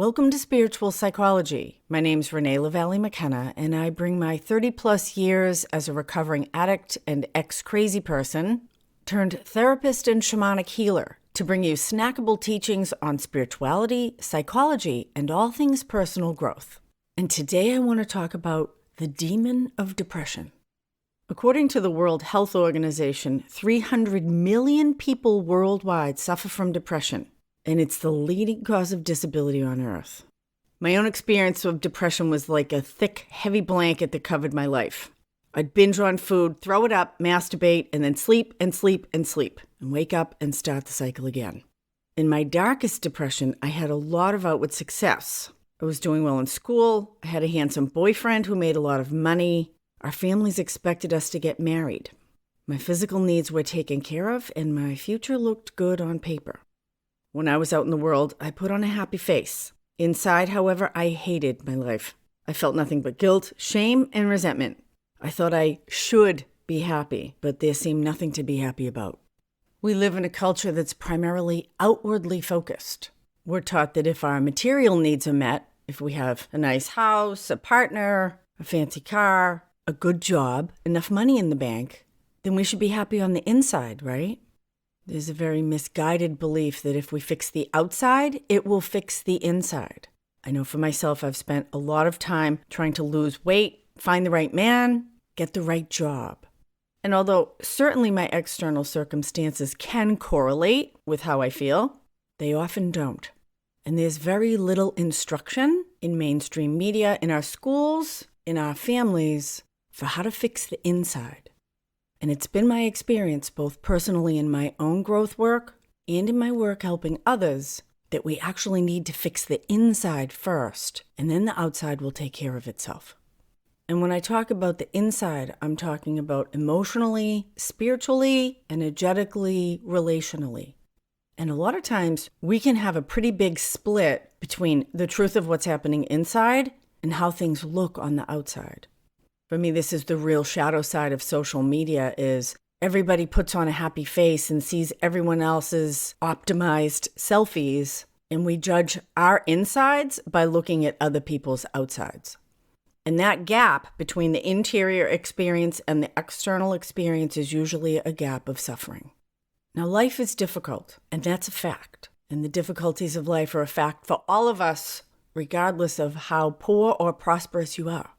Welcome to Spiritual Psychology. My name's Renée LaVallee McKenna, and I bring my 30-plus years as a recovering addict and ex-crazy person, turned therapist and shamanic healer, to bring you snackable teachings on spirituality, psychology, and all things personal growth. And today I want to talk about the demon of depression. According to the World Health Organization, 300 million people worldwide suffer from depression, and it's the leading cause of disability on Earth. My own experience of depression was like a thick, heavy blanket that covered my life. I'd binge on food, throw it up, masturbate, and then sleep and sleep and sleep, and wake up and start the cycle again. In my darkest depression, I had a lot of outward success. I was doing well in school, I had a handsome boyfriend who made a lot of money, our families expected us to get married. My physical needs were taken care of, and my future looked good on paper. When I was out in the world, I put on a happy face. Inside, however, I hated my life. I felt nothing but guilt, shame, and resentment. I thought I should be happy, but there seemed nothing to be happy about. We live in a culture that's primarily outwardly focused. We're taught that if our material needs are met, if we have a nice house, a partner, a fancy car, a good job, enough money in the bank, then we should be happy on the inside, right? There's a very misguided belief that if we fix the outside, it will fix the inside. I know for myself, I've spent a lot of time trying to lose weight, find the right man, get the right job. And although certainly my external circumstances can correlate with how I feel, they often don't. And there's very little instruction in mainstream media, in our schools, in our families, for how to fix the inside. And it's been my experience, both personally in my own growth work and in my work helping others, that we actually need to fix the inside first, and then the outside will take care of itself. And when I talk about the inside, I'm talking about emotionally, spiritually, energetically, relationally. And a lot of times we can have a pretty big split between the truth of what's happening inside and how things look on the outside. For me, this is the real shadow side of social media, is everybody puts on a happy face and sees everyone else's optimized selfies, and we judge our insides by looking at other people's outsides. And that gap between the interior experience and the external experience is usually a gap of suffering. Now, life is difficult, and that's a fact. And the difficulties of life are a fact for all of us, regardless of how poor or prosperous you are.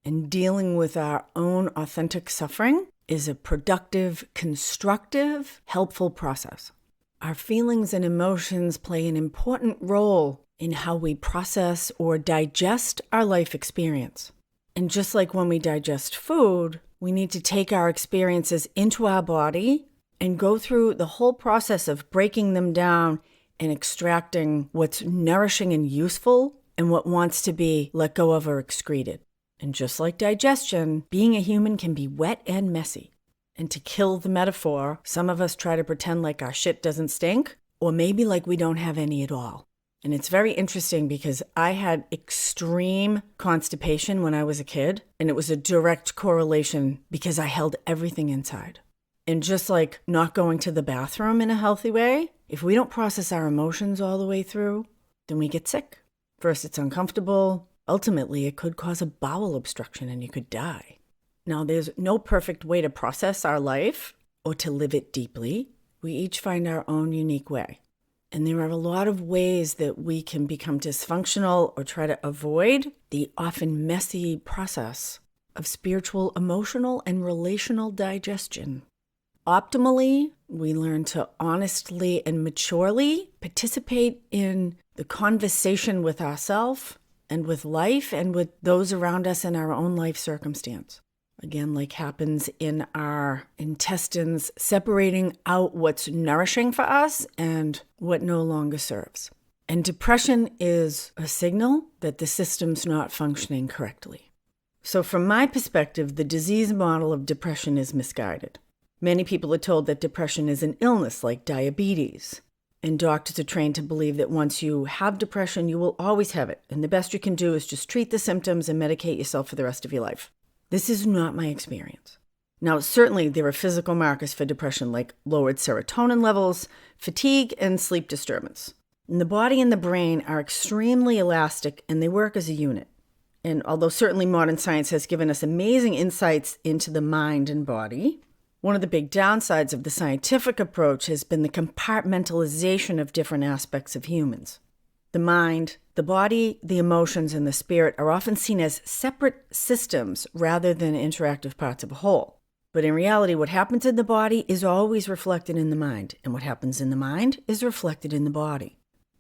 And dealing with our own authentic suffering is a productive, constructive, helpful process. Our feelings and emotions play an important role in how we process or digest our life experience. And just like when we digest food, we need to take our experiences into our body and go through the whole process of breaking them down and extracting what's nourishing and useful and what wants to be let go of or excreted. And just like digestion, being a human can be wet and messy. And to kill the metaphor, some of us try to pretend like our shit doesn't stink, or maybe like we don't have any at all. And it's very interesting because I had extreme constipation when I was a kid, and it was a direct correlation because I held everything inside. And just like not going to the bathroom in a healthy way, if we don't process our emotions all the way through, then we get sick. First, it's uncomfortable. Ultimately, it could cause a bowel obstruction and you could die. Now, there's no perfect way to process our life or to live it deeply. We each find our own unique way. And there are a lot of ways that we can become dysfunctional or try to avoid the often messy process of spiritual, emotional, and relational digestion. Optimally, we learn to honestly and maturely participate in the conversation with ourselves and with life and with those around us in our own life circumstance. Again, like happens in our intestines, separating out what's nourishing for us and what no longer serves. And depression is a signal that the system's not functioning correctly. So from my perspective, the disease model of depression is misguided. Many people are told that depression is an illness like diabetes. And doctors are trained to believe that once you have depression, you will always have it. And the best you can do is just treat the symptoms and medicate yourself for the rest of your life. This is not my experience. Now, certainly there are physical markers for depression like lowered serotonin levels, fatigue, and sleep disturbance. And the body and the brain are extremely elastic, and they work as a unit. And although certainly modern science has given us amazing insights into the mind and body, one of the big downsides of the scientific approach has been the compartmentalization of different aspects of humans. The mind, the body, the emotions, and the spirit are often seen as separate systems rather than interactive parts of a whole. But in reality, what happens in the body is always reflected in the mind, and what happens in the mind is reflected in the body.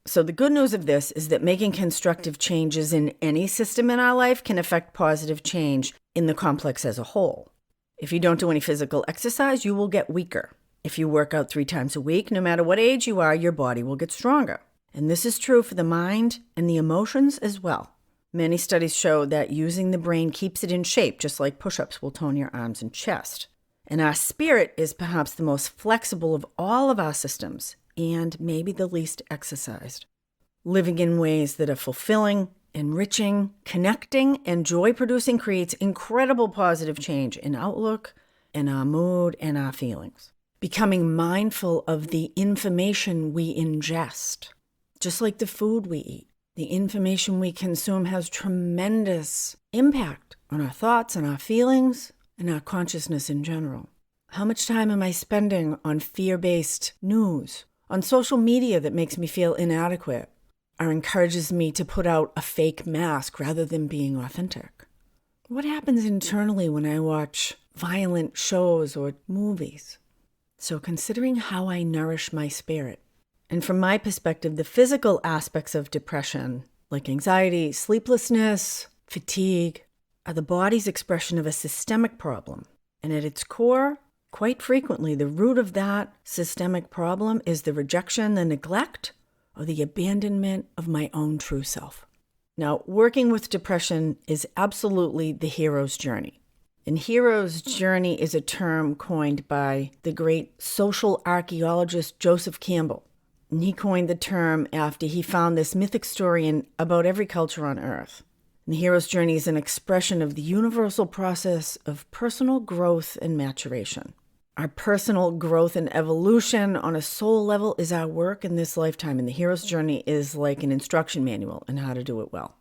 So the good news of this is that making constructive changes in any system in our life can affect positive change in the complex as a whole. If you don't do any physical exercise, you will get weaker. If you work out 3 times a week, no matter what age you are, your body will get stronger. And this is true for the mind and the emotions as well. Many studies show that using the brain keeps it in shape, just like push-ups will tone your arms and chest. And our spirit is perhaps the most flexible of all of our systems, and maybe the least exercised. Living in ways that are fulfilling, enriching, connecting, and joy-producing creates incredible positive change in outlook, in our mood, and our feelings. Becoming mindful of the information we ingest, just like the food we eat. The information we consume has tremendous impact on our thoughts and our feelings and our consciousness in general. How much time am I spending on fear-based news, on social media that makes me feel inadequate, or encourages me to put out a fake mask rather than being authentic? What happens internally when I watch violent shows or movies? So considering how I nourish my spirit. And from my perspective, the physical aspects of depression, like anxiety, sleeplessness, fatigue, are the body's expression of a systemic problem. And at its core, quite frequently, the root of that systemic problem is the rejection, the neglect, or the abandonment of my own true self. Now, working with depression is absolutely the hero's journey. And hero's journey is a term coined by the great social archaeologist Joseph Campbell. And he coined the term after he found this mythic story in about every culture on Earth. And the hero's journey is an expression of the universal process of personal growth and maturation. Our personal growth and evolution on a soul level is our work in this lifetime, and the hero's journey is like an instruction manual on how to do it well.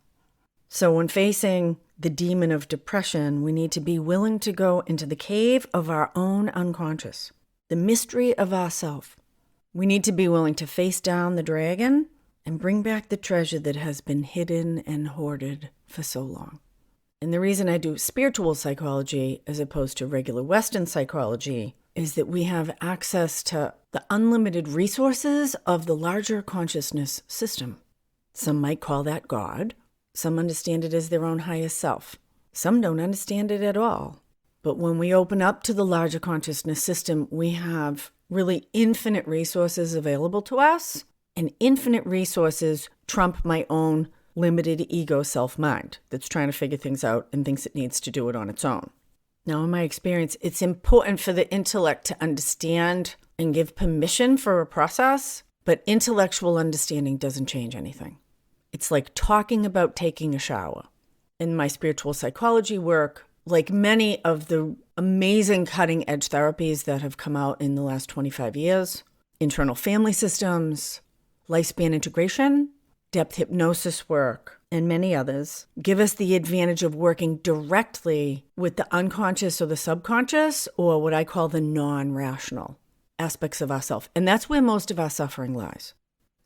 So when facing the demon of depression, we need to be willing to go into the cave of our own unconscious, the mystery of ourself. We need to be willing to face down the dragon and bring back the treasure that has been hidden and hoarded for so long. And the reason I do spiritual psychology as opposed to regular Western psychology is that we have access to the unlimited resources of the larger consciousness system. Some might call that God. Some understand it as their own highest self. Some don't understand it at all. But when we open up to the larger consciousness system, we have really infinite resources available to us, and infinite resources trump my own limited ego self-mind that's trying to figure things out and thinks it needs to do it on its own. Now, in my experience, it's important for the intellect to understand and give permission for a process, but intellectual understanding doesn't change anything. It's like talking about taking a shower. In my spiritual psychology work, like many of the amazing cutting-edge therapies that have come out in the last 25 years, internal family systems, lifespan integration, depth hypnosis work, and many others give us the advantage of working directly with the unconscious or the subconscious, or what I call the non-rational aspects of ourself. And that's where most of our suffering lies.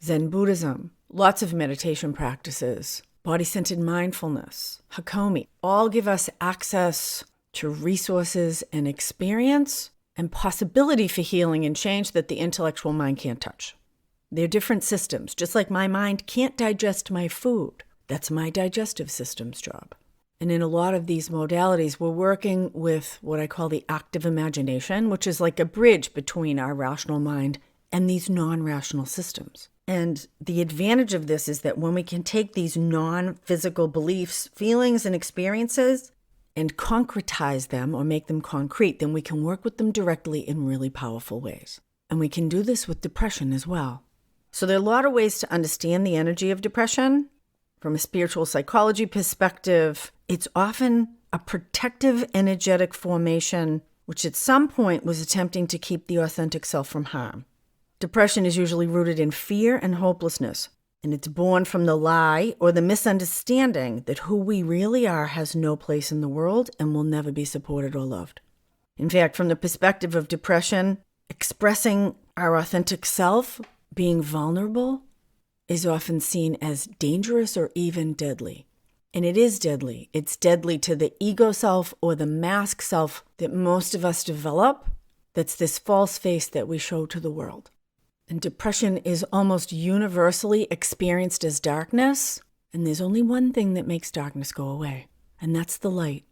Zen Buddhism, lots of meditation practices, body-centered mindfulness, Hakomi, all give us access to resources and experience and possibility for healing and change that the intellectual mind can't touch. They're different systems. Just like my mind can't digest my food, that's my digestive system's job. And in a lot of these modalities, we're working with what I call the active imagination, which is like a bridge between our rational mind and these non-rational systems. And the advantage of this is that when we can take these non-physical beliefs, feelings, and experiences and concretize them or make them concrete, then we can work with them directly in really powerful ways. And we can do this with depression as well. So there are a lot of ways to understand the energy of depression. From a spiritual psychology perspective, it's often a protective energetic formation, which at some point was attempting to keep the authentic self from harm. Depression is usually rooted in fear and hopelessness, and it's born from the lie or the misunderstanding that who we really are has no place in the world and will never be supported or loved. In fact, from the perspective of depression, expressing our authentic self, being vulnerable, is often seen as dangerous or even deadly. And it is deadly. It's deadly to the ego self or the mask self that most of us develop. That's this false face that we show to the world. And depression is almost universally experienced as darkness. And there's only one thing that makes darkness go away, and that's the light.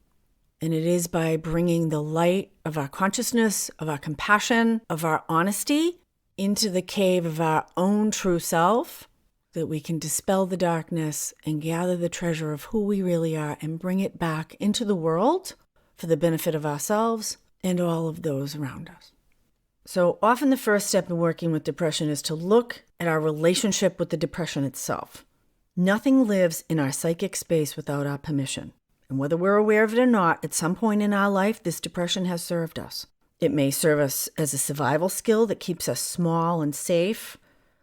And it is by bringing the light of our consciousness, of our compassion, of our honesty into the cave of our own true self that we can dispel the darkness and gather the treasure of who we really are and bring it back into the world for the benefit of ourselves and all of those around us. So often the first step in working with depression is to look at our relationship with the depression itself. Nothing lives in our psychic space without our permission. And whether we're aware of it or not, at some point in our life, this depression has served us. It may serve us as a survival skill that keeps us small and safe,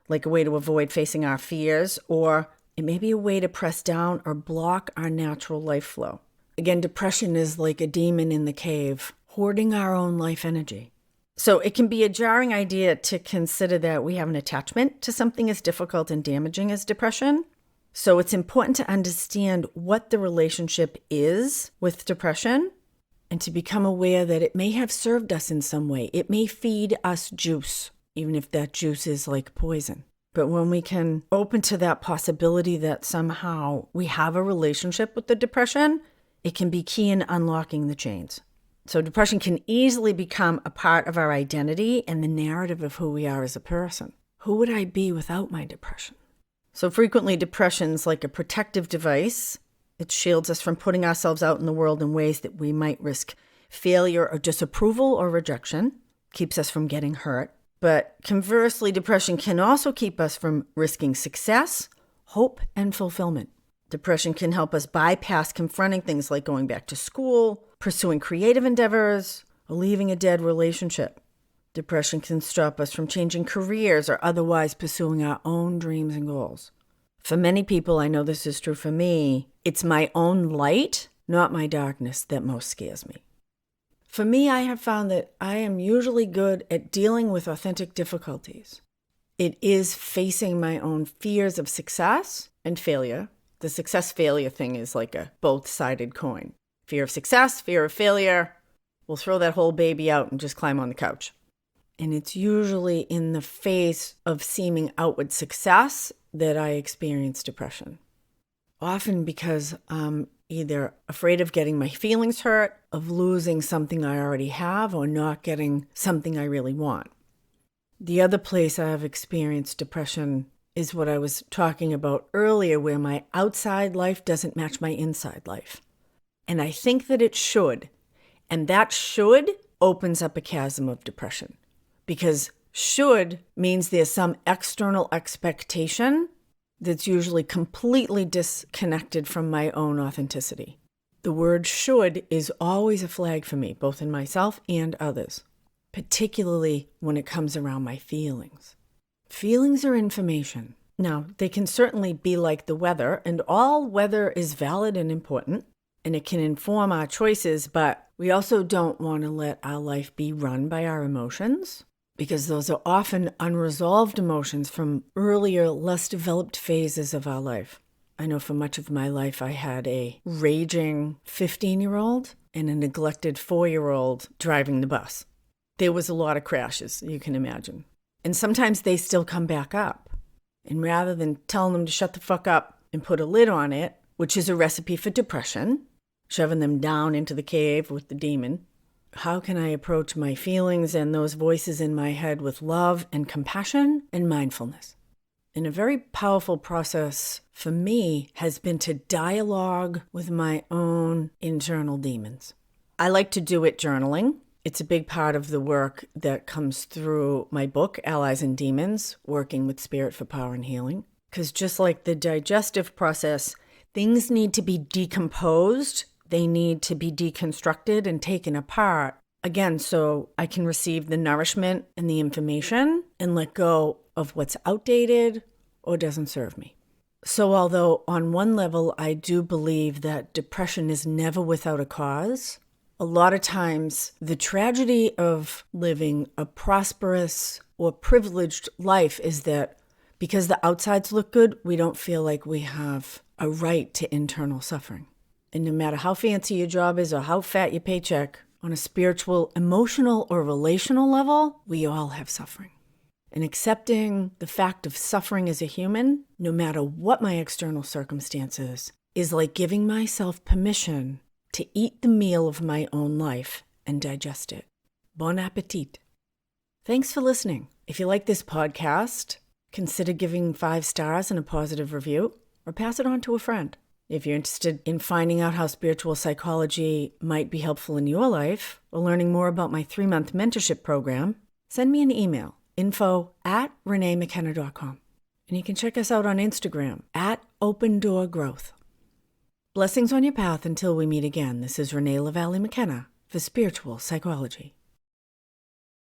like a way to avoid facing our fears, or it may be a way to press down or block our natural life flow. Again, depression is like a demon in the cave, hoarding our own life energy. So it can be a jarring idea to consider that we have an attachment to something as difficult and damaging as depression. So it's important to understand what the relationship is with depression and to become aware that it may have served us in some way. It may feed us juice, even if that juice is like poison. But when we can open to that possibility that somehow we have a relationship with the depression, it can be key in unlocking the chains. So depression can easily become a part of our identity and the narrative of who we are as a person. Who would I be without my depression? So frequently depression's like a protective device. It shields us from putting ourselves out in the world in ways that we might risk failure or disapproval or rejection. Keeps us from getting hurt. But conversely, depression can also keep us from risking success, hope, and fulfillment. Depression can help us bypass confronting things like going back to school, pursuing creative endeavors, or leaving a dead relationship. Depression can stop us from changing careers or otherwise pursuing our own dreams and goals. For many people, I know this is true for me, it's my own light, not my darkness, that most scares me. For me, I have found that I am usually good at dealing with authentic difficulties. It is facing my own fears of success and failure. The success-failure thing is like a both-sided coin. Fear of success, fear of failure. We'll throw that whole baby out and just climb on the couch. And it's usually in the face of seeming outward success that I experience depression. Often because I'm either afraid of getting my feelings hurt, of losing something I already have, or not getting something I really want. The other place I have experienced depression is what I was talking about earlier, where my outside life doesn't match my inside life. And I think that it should. And that should opens up a chasm of depression. Because should means there's some external expectation that's usually completely disconnected from my own authenticity. The word should is always a flag for me, both in myself and others, particularly when it comes around my feelings. Feelings are information. Now, they can certainly be like the weather, and all weather is valid and important, and it can inform our choices, but we also don't want to let our life be run by our emotions, because those are often unresolved emotions from earlier, less developed phases of our life. I know for much of my life I had a raging 15-year-old and a neglected 4-year-old driving the bus. There was a lot of crashes, you can imagine. And sometimes they still come back up. And rather than telling them to shut the fuck up and put a lid on it, which is a recipe for depression, shoving them down into the cave with the demon, how can I approach my feelings and those voices in my head with love and compassion and mindfulness? And a very powerful process for me has been to dialogue with my own internal demons. I like to do it journaling. It's a big part of the work that comes through my book, Allies and Demons, Working with Spirit for Power and Healing. Because just like the digestive process, things need to be decomposed. They need to be deconstructed and taken apart Again, so I can receive the nourishment and the information and let go of what's outdated or doesn't serve me. So although on one level I do believe that depression is never without a cause, a lot of times the tragedy of living a prosperous or privileged life is that because the outsides look good, we don't feel like we have a right to internal suffering. And no matter how fancy your job is or how fat your paycheck, on a spiritual, emotional, or relational level, we all have suffering. And accepting the fact of suffering as a human, no matter what my external circumstances, is like giving myself permission to eat the meal of my own life and digest it. Bon appetit. Thanks for listening. If you like this podcast, consider giving 5 stars and a positive review, or pass it on to a friend. If you're interested in finding out how spiritual psychology might be helpful in your life, or learning more about my 3-month mentorship program, send me an email, info@reneemckenna.com. And you can check us out on Instagram, @OpenDoorGrowth. Blessings on your path until we meet again. This is Renée LaVallee McKenna for Spiritual Psychology.